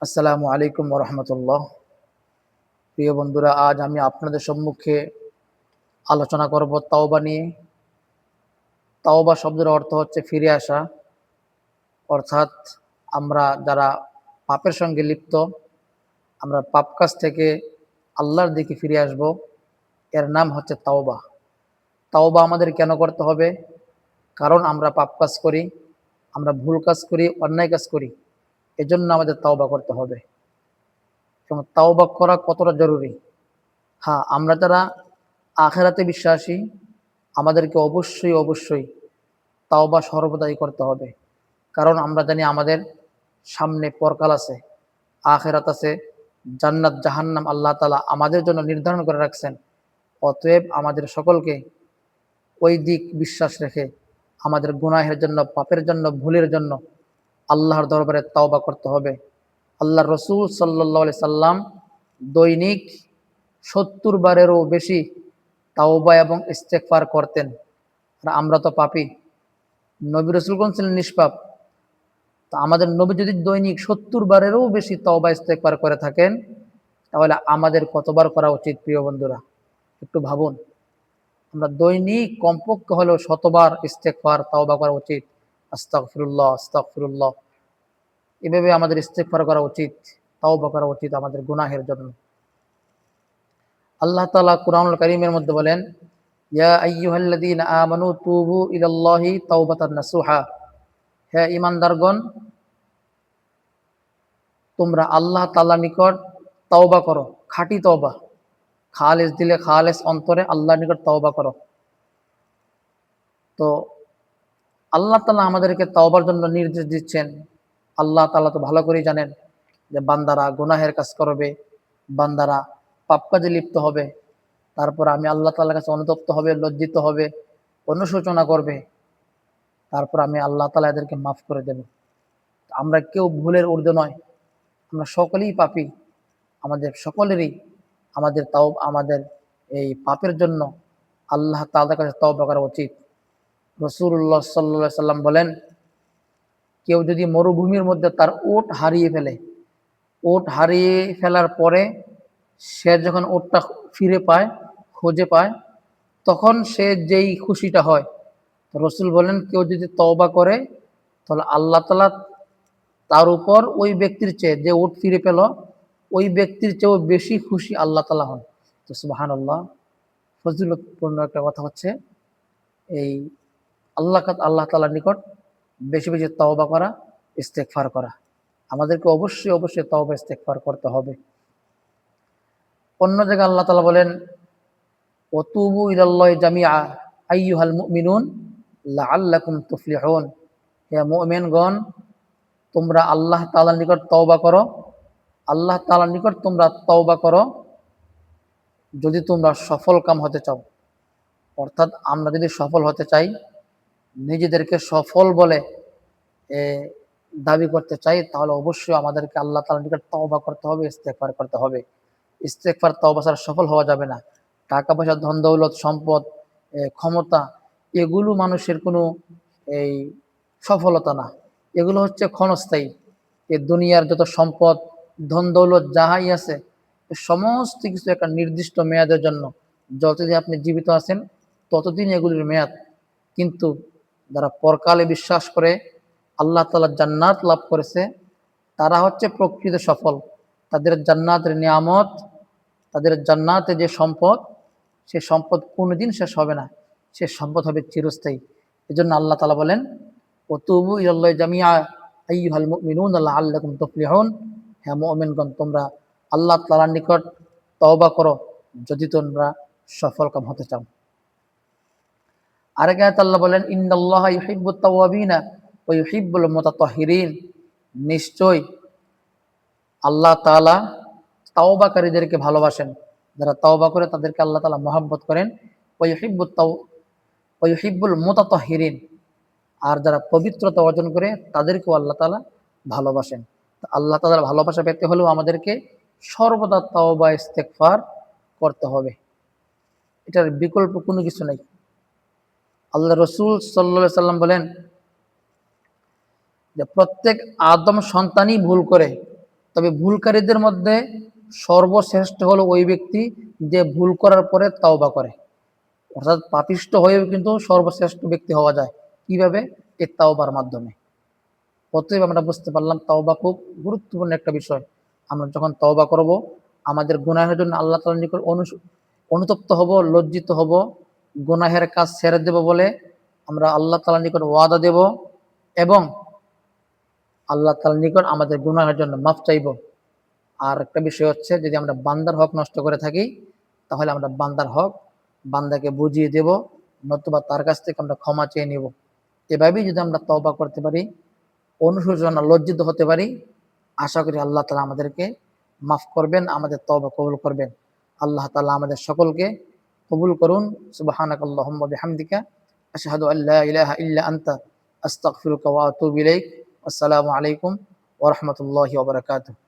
আসসালামু আলাইকুম রহমতুল্লাহ। প্রিয় বন্ধুরা, আজ আমি আপনাদের সম্মুখে আলোচনা করব তাওবা নিয়ে। তাওবা শব্দের অর্থ হচ্ছে ফিরে আসা, অর্থাৎ আমরা যারা পাপের সঙ্গে লিপ্ত, আমরা পাপ কাজ থেকে আল্লাহর দিকে ফিরে আসব, এর নাম হচ্ছে তাওবা। তাওবা আমাদের কেন করতে হবে? কারণ আমরা পাপ কাজ করি, আমরা ভুল কাজ করি, অন্যায় কাজ করি, এজন্য আমাদের তাওবা করতে হবে। এবং তাওবা করা কতটা জরুরি? হ্যাঁ, আমরা যারা আখেরাতে বিশ্বাসী, আমাদেরকে অবশ্যই অবশ্যই তাওবা সর্বদাই করতে হবে। কারণ আমরা জানি আমাদের সামনে পরকাল আছে, আখেরাত আছে, জান্নাত জাহান্নাম আল্লাহ তাআলা আমাদের জন্য নির্ধারণ করে রাখছেন। অতএব আমাদের সকলকে ওই দিক বিশ্বাস রেখে আমাদের গুনাহের জন্য, পাপের জন্য, ভুলের জন্য আল্লাহর দরবারে তাওবা করতে হবে। আল্লাহর রসুল সাল্লাল্লাহু আলাইহি সাল্লাম দৈনিক ৭০ বারেরও বেশি তাওবা এবং ইস্তেগফার করতেন। আর আমরা তো পাপী, নবী রাসূলগণ ছিলেন নিষ্পাপ। তো আমাদের নবী যদি দৈনিক ৭০ বারেরও বেশি তাওবা ইস্তেগফার করে থাকেন, তাহলে আমাদের কতবার করা উচিত প্রিয় বন্ধুরা? একটু ভাবুন। আমরা দৈনিক কমপক্ষে হলেও শতবার ইস্তেগফার তাওবা করা উচিত। আস্তাগফিরুল্লাহ, আস্তাগফিরুল্লাহ, এভাবে আমাদের ইস্তেগফার করা উচিত, তাওবা করা উচিত আমাদের গুনাহের জন্য। আল্লাহ তাআলা কুরআনুল কারীমের মধ্যে বলেন, ইয়া আইয়ুহাল্লাযীনা আমানু তুবু ইলাল্লাহি তাওবাতান নাসুহা। হে ঈমানদারগণ, তোমরা আল্লাহ তাআলার নিকট তাওবা করো, খাঁটি তওবা, খালেস দিলে, খালেস অন্তরে আল্লাহর নিকট তাওবা করো। তো আল্লাহ তাআলা আমাদেরকে তাওবার জন্য নির্দেশ দিচ্ছেন। আল্লাহ তাআলা তো ভালো করেই জানেন যে বান্দারা গুনাহের কাজ করবে, বান্দারা পাপ কাজে লিপ্ত হবে, তারপর আমি আল্লাহ তাআলার কাছে অনুতপ্ত হবে, লজ্জিত হবে, অনুশোচনা করবে, তারপর আমি আল্লাহ তাআলা এদেরকে মাফ করে দেব। আমরা কেউ ভুলের ঊর্ধ্বে নয়, আমরা সকলেই পাপী। আমাদের সকলেরই আমাদের এই পাপের জন্য আল্লাহ তাআলার কাছে তওবা করা উচিত। রাসূলুল্লাহ সাল্লাল্লাহু আলাইহি সাল্লাম বলেন, কেউ যদি মরুভূমির মধ্যে তার উট হারিয়ে ফেলে, উট হারিয়ে ফেলার পরে সে যখন উটটা ফিরে পায়, খুঁজে পায়, তখন সে যেই খুশিটা হয়, রসুল বলেন কেউ যদি তওবা করে, তাহলে আল্লাহ তাআলা তার উপর ওই ব্যক্তির চেয়ে, যে উট ফিরে পেল, ওই ব্যক্তির চেয়েও বেশি খুশি আল্লাহ তাআলা হন। তো সুবহানাল্লাহ, ফজিলতপূর্ণ একটা কথা হচ্ছে এই আল্লাহ তাআলার নিকট বেশি বেশি তওবা করা, ইস্তেগফার করা। আমাদেরকে অবশ্যই অবশ্যই তওবা ইস্তেগফার করতে হবে। অন্য জায়গায় আল্লাহ তাআলা বলেন, ওয়াতুবু ইলাল্লাহি জামিআ আইয়ুহাল মুমিনুন লাআল্লাকুম তুফলিহুন। হে মুমিনগণ, তোমরা আল্লাহ তাআলার নিকট তওবা করো, আল্লাহ তাআলার নিকট তোমরা তওবা করো যদি তোমরা সফল কাম হতে চাও। অর্থাৎ আমরা যদি সফল হতে চাই, নিজেদেরকে সফল বলে এ দাবি করতে চাই, তাহলে অবশ্যই আমাদেরকে আল্লাহ তাআলার নিকট তওবা করতে হবে, ইস্তেগফার করতে হবে। ইস্তেগফার, তওবা ছাড়া সফল হওয়া যাবে না। টাকা পয়সা, ধন দৌলত, সম্পদ, ক্ষমতা, এগুলো মানুষের কোনো এই সফলতা না। এগুলো হচ্ছে ক্ষণস্থায়ী। এই দুনিয়ার যত সম্পদ, ধন দৌলত যাহাই আছে, সমস্ত কিছু একটা নির্দিষ্ট মেয়াদের জন্য। যতদিন আপনি জীবিত আছেন ততদিন এগুলির মেয়াদ। কিন্তু যারা পরকালে বিশ্বাস করে আল্লাহ তাআলা জান্নাত লাভ করেছে, তারা হচ্ছে প্রকৃত সফল। তাদের জান্নাতের নিয়ামত, তাদের জান্নাতে যে সম্পদ, সে সম্পদ কোনোদিন শেষ হবে না, সে সম্পদ হবে চিরস্থায়ী। এজন্য আল্লাহ তাআলা বলেন, ওয়াতুবু ইলাল্লাহি জামিআ আইয়ুহাল মুমিনুনা লাআল্লাকুম তুফলিহুন। হে মুমিনগণ, তোমরা আল্লাহ তাআলার নিকট তওবা করো যদি তোমরা সফল কাম হতে চাও। আরেক আয়াতে আল্লাহ বলেন, ইন্নাল্লাহা ইউহিব্বুত তাওয়াবিনা ওয়া ইউহিব্বুল মুতাতাহহিরিন। নিশ্চয় আল্লাহ তাআলা তাওবাকারীদেরকে ভালোবাসেন। যারা তাওবা করে তাদেরকে আল্লাহ তাআলা মহব্বত করেন। ওয়া ইউহিব্বুল মুতাতাহহিরিন। আর যারা পবিত্রতা অর্জন করে তাদেরকেও আল্লাহ তাআলা ভালোবাসেন। আল্লাহ তাআলার ভালোবাসা পেতে হলেও আমাদেরকে সর্বদা তাওবা ইস্তেগফার করতে হবে। এটার বিকল্প কোনো কিছু নাই। আল্লাহ রসুল সাল্লাল্লাহু আলাইহি সাল্লাম বলেন যে প্রত্যেক আদম সন্তানই ভুল করে, তবে ভুলকারীদের মধ্যে সর্বশ্রেষ্ঠ হলো ওই ব্যক্তি যে ভুল করার পরে তাওবা করে। অর্থাৎ পাপিষ্ঠ হয়েও কিন্তু সর্বশ্রেষ্ঠ ব্যক্তি হওয়া যায় কিভাবে? এই তাওবার মাধ্যমে। অতএব আমরা বুঝতে পারলাম তাওবা খুব গুরুত্বপূর্ণ একটা বিষয়। আমরা যখন তাওবা করব, আমাদের গুনাহের জন্য আল্লাহ তাআলার নিকট অনুতপ্ত হব, লজ্জিত হব, গুনাহের কাজ ছেড়ে দেব বলে আমরা আল্লাহ তাআলার নিকট ওয়াদা দেব এবং আল্লাহ তাআলার নিকট আমাদের গুনাহের জন্য মাফ চাইব। আর একটা বিষয় হচ্ছে, যদি আমরা বান্দার হক নষ্ট করে থাকি তাহলে আমরা বান্দার হক বান্দাকে বুঝিয়ে দেব, নতুবা তার কাছ থেকে আমরা ক্ষমা চেয়ে নেব। এভাবেই যদি আমরা তওবা করতে পারি, অনুশোচনা লজ্জিত হতে পারি, আশা করি আল্লাহ তাআলা আমাদেরকে মাফ করবেন, আমাদের তওবা কবুল করবেন। আল্লাহ তাআলা আমাদের সকলকে কবুল করুন। সুবহানাকাল্লাহুম্মা বিহামদিকা আশহাদু আল্লা ইলাহা ইল্লা আনতা আস্তাগফিরুকা ওয়া আতুবু ইলাইক। আসসালামু আলাইকুম ওয়া রাহমাতুল্লাহি ওয়া বারাকাতুহু।